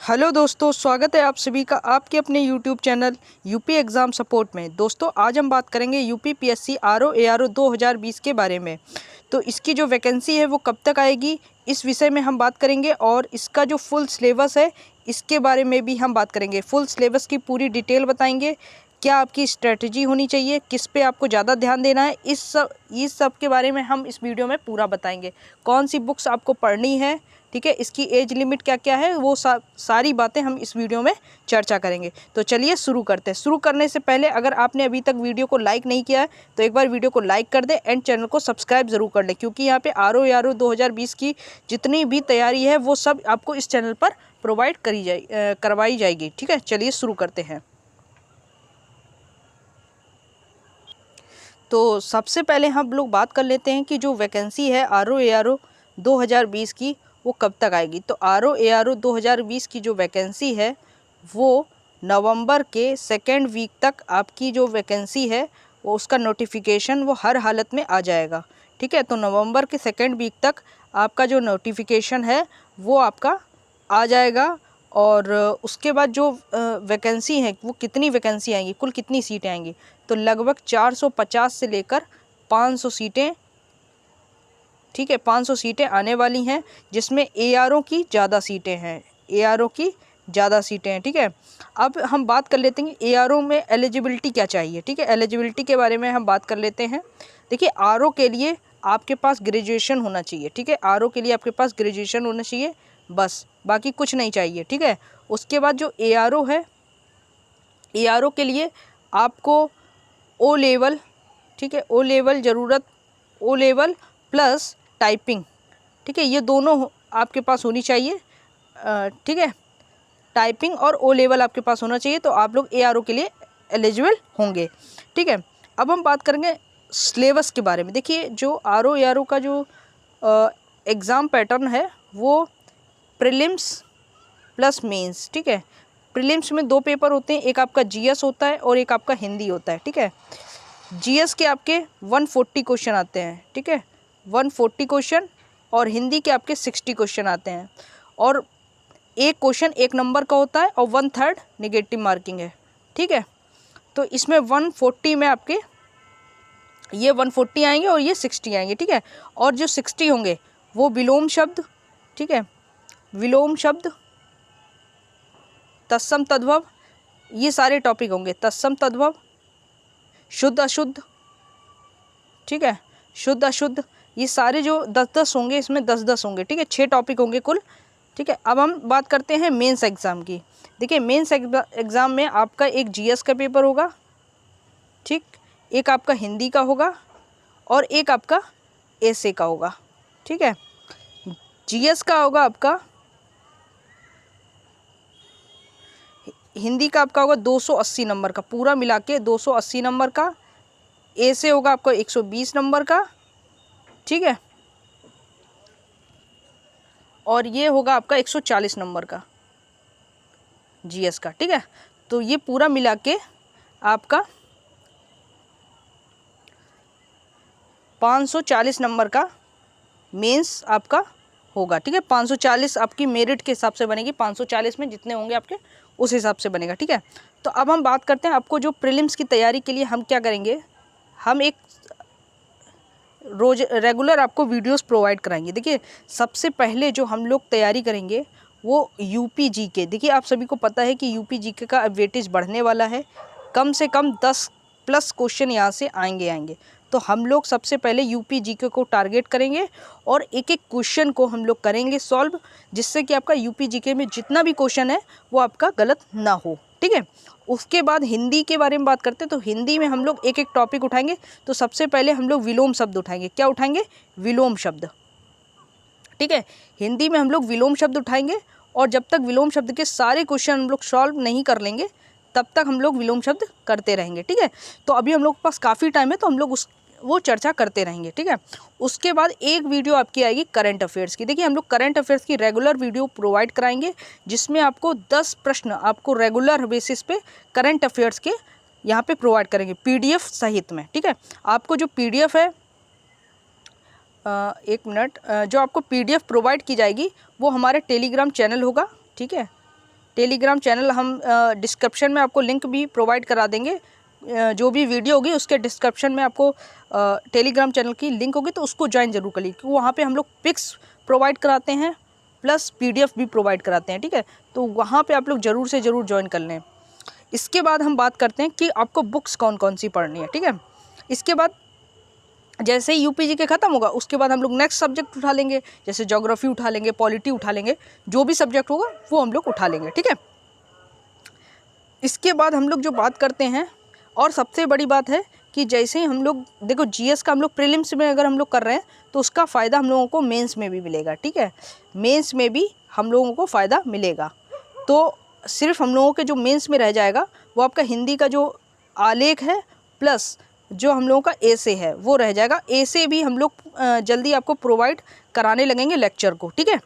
Hello दोस्तों, स्वागत है आप सभी का आपके अपने YouTube channel UP exam support में। दोस्तों आज हम बात करेंगे यूपी पीएससी आरओ एआरओ 2020 के बारे में। तो इसकी जो वैकेंसी है वो कब तक आएगी, इस विषय में हम बात करेंगे और इसका जो फुल सिलेबस है इसके बारे में भी हम बात करेंगे। फुल सिलेबस की पूरी डिटेल बताएंगे, क्या आपकी स्ट्रेटजी होनी चाहिए, किस पे आपको ज़्यादा ध्यान देना है, इस सब के बारे में हम इस वीडियो में पूरा बताएंगे। कौन सी बुक्स आपको पढ़नी है, ठीक है, इसकी एज लिमिट क्या क्या है, वो सारी बातें हम इस वीडियो में चर्चा करेंगे। तो चलिए शुरू करते हैं। शुरू करने से पहले अगर आपने अभी तक वीडियो को लाइक नहीं किया है तो एक बार वीडियो को लाइक कर दें एंड चैनल को सब्सक्राइब ज़रूर कर लें, क्योंकि यहाँ पे आरओ एआरओ 2020 की जितनी भी तैयारी है वो सब आपको इस चैनल पर प्रोवाइड करवाई जाएगी। ठीक है, चलिए शुरू करते हैं। तो सबसे पहले हम लोग बात कर लेते हैं कि जो वैकेंसी है आरओ एआरओ 2020 की वो कब तक आएगी। तो आरओ एआरओ 2020 की जो वैकेंसी है वो नवंबर के सेकेंड वीक तक आपकी जो वैकेंसी है वो उसका नोटिफिकेशन वो हर हालत में आ जाएगा। ठीक है, तो नवंबर के सेकेंड वीक तक आपका जो नोटिफिकेशन है वो आपका आ जाएगा। और उसके बाद जो वैकेंसी है वो कितनी वैकेंसी आएंगी, कुल कितनी सीटें आएंगी, तो लगभग 450 से लेकर 500 सीटें, ठीक है, 500 सीटें आने वाली हैं, जिसमें एआरओ की ज़्यादा सीटें हैं, एआरओ की ज़्यादा सीटें हैं। ठीक है, अब हम बात कर लेते हैं कि एआरओ में एलिजिबिलिटी क्या चाहिए। ठीक है, एलिजिबिलिटी के बारे में हम बात कर लेते हैं। देखिए, आरओ के लिए आपके पास ग्रेजुएशन होना चाहिए। ठीक है, आरओ के लिए आपके पास ग्रेजुएशन होना चाहिए, बस, बाकी कुछ नहीं चाहिए। ठीक है, उसके बाद जो एआरओ है, एआरओ के लिए आपको ओ लेवल, ठीक है, ओ लेवल ज़रूरत, ओ लेवल प्लस टाइपिंग, ठीक है, ये दोनों आपके पास होनी चाहिए। ठीक है, टाइपिंग और ओ लेवल आपके पास होना चाहिए, तो आप लोग एआरओ के लिए एलिजिबल होंगे। ठीक है, अब हम बात करेंगे सिलेबस के बारे में। देखिए, जो आरओ एआरओ का जो एग्ज़ाम पैटर्न है वो प्रीलिम्स प्लस मेंस। ठीक है, प्रीलिम्स में 2 पेपर होते हैं, एक आपका जीएस होता है और एक आपका हिंदी होता है। ठीक है, जीएस के आपके 140 क्वेश्चन आते हैं। ठीक है, 140 क्वेश्चन, और हिंदी के आपके 60 क्वेश्चन आते हैं, और एक क्वेश्चन 1 नंबर का होता है और 1/3 नेगेटिव मार्किंग है। ठीक है, तो इसमें 140 में आपके ये 140 आएंगे और ये 60 आएंगे। ठीक है, और जो 60 होंगे वो विलोम शब्द, ठीक है, विलोम शब्द, तत्सम तद्भव, ये सारे टॉपिक होंगे। तत्सम तद्भव, शुद्ध अशुद्ध, ठीक है, शुद्ध अशुद्ध, ये सारे जो 10-10 होंगे, इसमें 10-10 होंगे। ठीक है, 6 टॉपिक होंगे कुल। ठीक है, अब हम बात करते हैं मेंस एग्ज़ाम की। देखिए, मेंस एग्ज़ाम में आपका एक जीएस का पेपर होगा, ठीक, एक आपका हिंदी का होगा और एक आपका एसे का होगा। ठीक है, जीएस का होगा आपका, हिंदी का आपका होगा 280 नंबर का, पूरा मिला के 280 नंबर का। एसे होगा आपका 120 नंबर का। ठीक है, और ये होगा आपका 140 नंबर का जीएस का। ठीक है, तो ये पूरा मिला के आपका 540 नंबर का मेंस आपका होगा। ठीक है, 540 आपकी मेरिट के हिसाब से बनेगी, 540 में जितने होंगे आपके उस हिसाब से बनेगा। ठीक है, तो अब हम बात करते हैं आपको जो प्रीलिम्स की तैयारी के लिए हम क्या करेंगे, हम एक रोज रेगुलर आपको वीडियोस प्रोवाइड कराएंगे। देखिए, सबसे पहले जो हम लोग तैयारी करेंगे वो यूपी जीके। देखिए, आप सभी को पता है कि यूपी जीके का वेटेज बढ़ने वाला है, कम से कम 10+ क्वेश्चन यहाँ से आएंगे। तो हम लोग सबसे पहले यूपी जीके को टारगेट करेंगे और एक एक क्वेश्चन को हम लोग करेंगे सॉल्व, जिससे कि आपका यूपी जीके में जितना भी क्वेश्चन है वो आपका गलत ना हो। ठीक है, उसके बाद हिंदी के बारे में बात करते हैं। तो हिंदी में हम लोग एक एक टॉपिक उठाएंगे। तो सबसे पहले हम लोग विलोम शब्द उठाएंगे। क्या उठाएंगे? विलोम शब्द। ठीक है, हिंदी में हम लोग विलोम शब्द उठाएंगे, और जब तक विलोम शब्द के सारे क्वेश्चन हम लोग सॉल्व नहीं कर लेंगे तब तक हम लोग विलोम शब्द करते रहेंगे। ठीक है, तो अभी हम लोग के पास काफ़ी टाइम है, तो हम लोग वो चर्चा करते रहेंगे। ठीक है, उसके बाद एक वीडियो आपकी आएगी करंट अफेयर्स की। देखिए, हम लोग करंट अफेयर्स की रेगुलर वीडियो प्रोवाइड कराएंगे, जिसमें आपको 10 प्रश्न आपको रेगुलर बेसिस पे करंट अफेयर्स के यहाँ पे प्रोवाइड करेंगे, पीडीएफ सहित में। ठीक है, आपको जो पीडीएफ है, एक मिनट, जो आपको पीडीएफ प्रोवाइड की जाएगी वो हमारे टेलीग्राम चैनल होगा। ठीक है, टेलीग्राम चैनल हम डिस्क्रिप्शन में आपको लिंक भी प्रोवाइड करा देंगे। जो भी वीडियो होगी उसके डिस्क्रिप्शन में आपको टेलीग्राम चैनल की लिंक होगी, तो उसको ज्वाइन जरूर करिए, क्योंकि वहाँ पे हम लोग पिक्स प्रोवाइड कराते हैं प्लस PDF भी प्रोवाइड कराते हैं, ठीक है। तो वहाँ पे आप लोग ज़रूर से ज़रूर ज्वाइन कर लें। इसके बाद हम बात करते हैं कि आपको बुक्स कौन कौन सी पढ़नी है, ठीक है। इसके बाद जैसे ही UPG के ख़त्म होगा उसके बाद हम लोग नेक्स्ट सब्जेक्ट उठा लेंगे, जैसे ज्योग्राफी उठा लेंगे, पॉलिटी उठा लेंगे, जो भी सब्जेक्ट होगा वो हम लोग उठा लेंगे, ठीक है। इसके बाद हम लोग जो बात करते हैं, और सबसे बड़ी बात है कि जैसे ही हम लोग देखो GS का हम लोग प्रीलिम्स में अगर हम लोग कर रहे हैं तो उसका फ़ायदा हम लोगों को मेंस में भी मिलेगा, ठीक है। मेंस में भी हम लोगों को फ़ायदा मिलेगा। तो सिर्फ हम लोगों के जो मेंस में रह जाएगा वो आपका हिंदी का जो आलेख है प्लस जो हम लोगों का एसे है वो रह जाएगा। एसे भी हम लोग जल्दी आपको प्रोवाइड कराने लगेंगे लेक्चर को, ठीक है।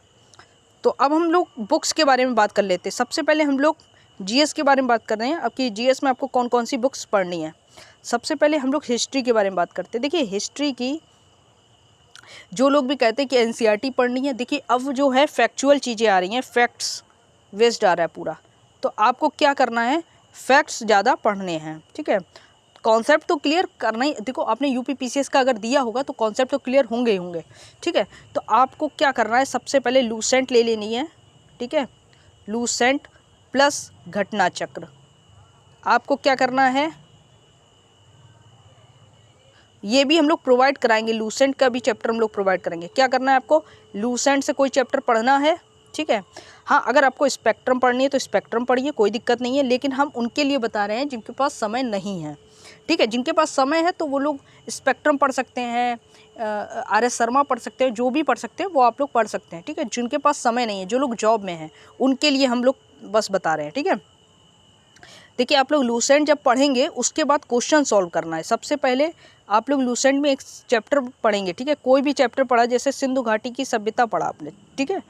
तो अब हम लोग बुक्स के बारे में बात कर लेते हैं। सबसे पहले हम लोग GS के बारे में बात कर रहे हैं। अब कि GS में आपको कौन कौन सी बुक्स पढ़नी है। सबसे पहले हम लोग हिस्ट्री के बारे में बात करते हैं। देखिए हिस्ट्री की जो लोग भी कहते हैं कि NCERT पढ़नी है, देखिए अब जो है फैक्चुअल चीज़ें आ रही हैं, फैक्ट्स वेस्ड आ रहा है पूरा। तो आपको क्या करना है, फैक्ट्स ज़्यादा पढ़ने हैं, ठीक है। कॉन्सेप्ट तो क्लियर करना ही, देखो आपने UPPCS का अगर दिया होगा तो कॉन्सेप्ट तो क्लियर होंगे ही होंगे, ठीक है। तो आपको क्या करना है, सबसे पहले लूसेंट ले लेनी है, ठीक है। लूसेंट प्लस घटना चक्र आपको क्या करना है, ये भी हम लोग प्रोवाइड कराएंगे। लूसेंट का भी चैप्टर हम लोग प्रोवाइड करेंगे। क्या करना है आपको, लूसेंट से कोई चैप्टर पढ़ना है, ठीक है। हाँ, अगर आपको स्पेक्ट्रम पढ़नी है तो स्पेक्ट्रम पढ़िए, कोई दिक्कत नहीं है, लेकिन हम उनके लिए बता रहे हैं जिनके पास समय नहीं है, ठीक है। जिनके पास समय है तो वो लोग स्पेक्ट्रम पढ़ सकते हैं, RS शर्मा पढ़ सकते हैं, जो भी पढ़ सकते हैं वो आप लोग पढ़ सकते हैं, ठीक है। जिनके पास समय नहीं है, जो लोग जॉब में हैं, उनके लिए हम लोग बस बता रहे हैं, ठीक है। देखिए आप लोग लूसेंट जब पढ़ेंगे उसके बाद क्वेश्चन सॉल्व करना है। सबसे पहले आप लोग लूसेंट में एक चैप्टर पढ़ेंगे, ठीक है। कोई भी चैप्टर पढ़ा, जैसे सिंधु घाटी की सभ्यता पढ़ा आपने, ठीक है।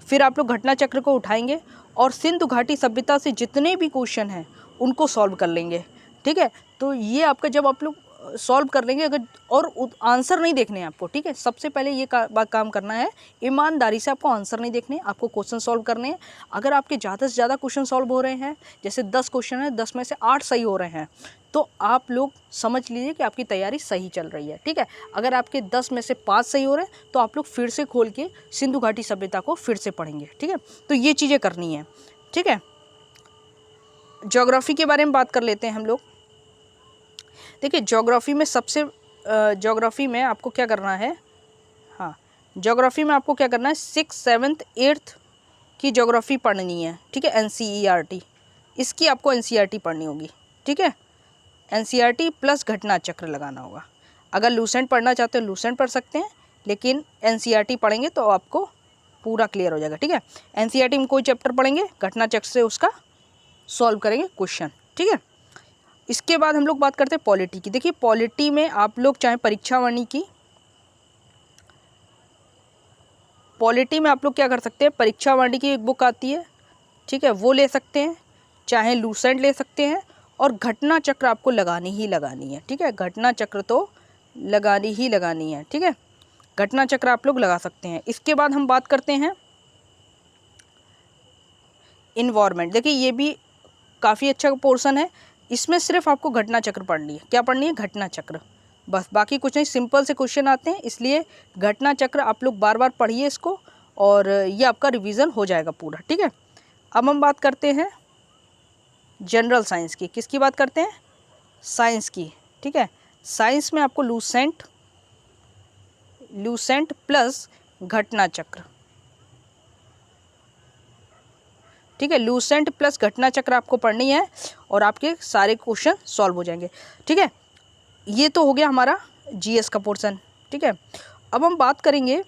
फिर आप लोग घटना चक्र को उठाएंगे और सिंधु घाटी सभ्यता से जितने भी क्वेश्चन हैं उनको सॉल्व कर लेंगे, ठीक है। तो ये आपका जब आप लोग सॉल्व कर लेंगे, अगर और आंसर नहीं देखने हैं आपको, ठीक है। सबसे पहले ये काम करना है, ईमानदारी से आपको आंसर नहीं देखने, आपको क्वेश्चन सॉल्व करने हैं। अगर आपके ज़्यादा से ज़्यादा क्वेश्चन सॉल्व हो रहे हैं, जैसे 10 क्वेश्चन है, 10 में से 8 सही हो रहे हैं, तो आप लोग समझ लीजिए कि आपकी तैयारी सही चल रही है, ठीक है। अगर आपके 10 में से 5 सही हो रहे हैं तो आप लोग फिर से खोल के सिंधु घाटी सभ्यता को फिर से पढ़ेंगे, ठीक है। तो ये चीज़ें करनी है, ठीक है। ज्योग्राफी के बारे में बात कर लेते हैं हम लोग। देखिए ज्योग्राफी में आपको क्या करना है, हाँ, ज्योग्राफी में आपको क्या करना है, 6th 7th 8th की ज्योग्राफी पढ़नी है, ठीक है। NCERT, इसकी आपको NCERT पढ़नी होगी, ठीक है। NCERT प्लस घटना चक्र लगाना होगा। अगर लूसेंट पढ़ना चाहते हो लूसेंट पढ़ सकते हैं, लेकिन NCERT पढ़ेंगे तो आपको पूरा क्लियर हो जाएगा, ठीक है। NCERT में कोई चैप्टर पढ़ेंगे, घटना चक्र से उसका सॉल्व करेंगे क्वेश्चन, ठीक है। इसके बाद हम लोग बात करते हैं पॉलिटी की। देखिए पॉलिटी में आप लोग चाहे परीक्षा वाणी की, पॉलिटी में आप लोग क्या कर सकते हैं, परीक्षा वाणी की एक बुक आती है, ठीक है, वो ले सकते हैं, चाहे लूसेंट ले सकते हैं, और घटना चक्र आपको लगानी ही लगानी है, ठीक है। घटना चक्र तो लगानी ही लगानी है, ठीक है। घटना चक्र आप लोग लगा सकते हैं। इसके बाद हम बात करते हैं इन्वायरमेंट। देखिए ये भी काफ़ी अच्छा पोर्शन है, इसमें सिर्फ आपको घटना चक्र पढ़नी है। क्या पढ़नी है, घटना चक्र, बस, बाकी कुछ नहीं। सिंपल से क्वेश्चन आते हैं, इसलिए घटना चक्र आप लोग बार बार पढ़िए इसको, और ये आपका रिवीजन हो जाएगा पूरा, ठीक है। अब हम बात करते हैं जनरल साइंस की। किसकी बात करते हैं, साइंस की, ठीक है। साइंस में आपको लूसेंट प्लस घटना चक्र, ठीक है। लूसेंट प्लस घटना चक्र आपको पढ़नी है और आपके सारे क्वेश्चन सॉल्व हो जाएंगे, ठीक है। ये तो हो गया हमारा GS का पोर्शन, ठीक है। अब हम बात करेंगे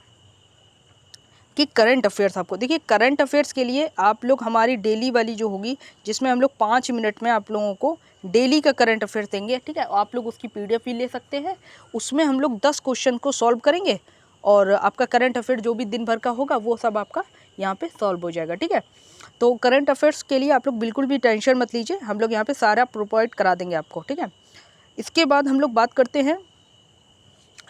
कि करंट अफेयर्स। आपको देखिए करंट अफेयर्स के लिए आप लोग हमारी डेली वाली जो होगी, जिसमें हम लोग 5 मिनट में आप लोगों को डेली का करंट अफेयर्स देंगे, ठीक है। आप लोग उसकी PDF भी ले सकते हैं। उसमें हम लोग 10 क्वेश्चन को सॉल्व करेंगे और आपका करंट अफेयर जो भी दिन भर का होगा वो सब आपका यहाँ पे सॉल्व हो जाएगा, ठीक है। तो करंट अफेयर्स के लिए आप लोग बिल्कुल भी टेंशन मत लीजिए, हम लोग यहाँ पे सारा प्रोवाइड करा देंगे आपको, ठीक है। इसके बाद हम लोग बात करते हैं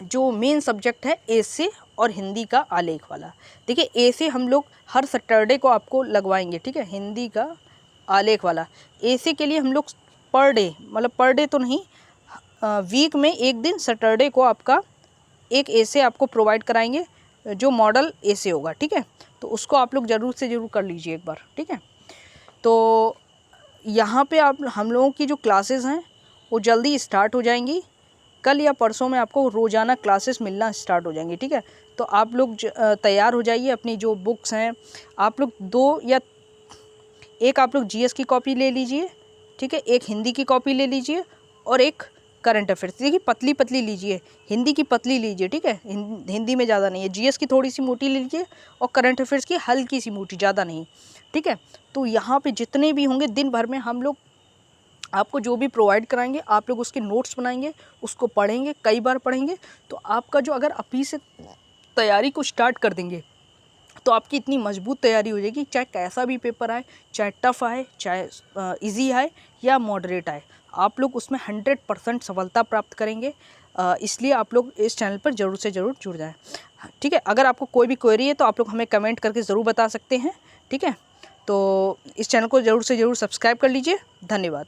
जो मेन सब्जेक्ट है एसे और हिंदी का आलेख वाला। देखिए एसे हम लोग हर सैटरडे को आपको लगवाएंगे, ठीक है। हिंदी का आलेख वाला। ऐसे के लिए हम लोग पर डे, मतलब पर डे तो नहीं, वीक में एक दिन सैटरडे को आपका एक ऐसे आपको प्रोवाइड कराएंगे जो मॉडल ऐसे होगा, ठीक है। तो उसको आप लोग ज़रूर से ज़रूर कर लीजिए एक बार, ठीक है। तो यहाँ पे आप हम लोगों की जो क्लासेस हैं वो जल्दी स्टार्ट हो जाएंगी। कल या परसों में आपको रोज़ाना क्लासेस मिलना स्टार्ट हो जाएंगी, ठीक है। तो आप लोग तैयार हो जाइए। अपनी जो बुक्स हैं आप लोग एक आप लोग जीएस की कॉपी ले लीजिए, ठीक है, एक हिंदी की कॉपी ले लीजिए और एक करंट अफेयर्स। देखिए पतली पतली लीजिए, हिंदी की पतली लीजिए, ठीक है, हिंदी में ज़्यादा नहीं है। जीएस की थोड़ी सी मोटी ले लीजिए और करंट अफेयर्स की हल्की सी मोटी, ज़्यादा नहीं, ठीक है। तो यहाँ पे जितने भी होंगे दिन भर में हम लोग आपको जो भी प्रोवाइड कराएंगे, आप लोग उसके नोट्स बनाएंगे, उसको पढ़ेंगे, कई बार पढ़ेंगे। तो आपका जो अगर अभी से तैयारी को स्टार्ट कर देंगे तो आपकी इतनी मजबूत तैयारी हो जाएगी, चाहे कैसा भी पेपर आए, चाहे टफ आए, चाहे इजी आए या मॉडरेट आए, आप लोग उसमें 100% सफलता प्राप्त करेंगे। इसलिए आप लोग इस चैनल पर ज़रूर से ज़रूर जुड़ जाएं, ठीक है। अगर आपको कोई भी क्वेरी है तो आप लोग हमें कमेंट करके ज़रूर बता सकते हैं, ठीक है। तो इस चैनल को ज़रूर से ज़रूर सब्सक्राइब कर लीजिए। धन्यवाद।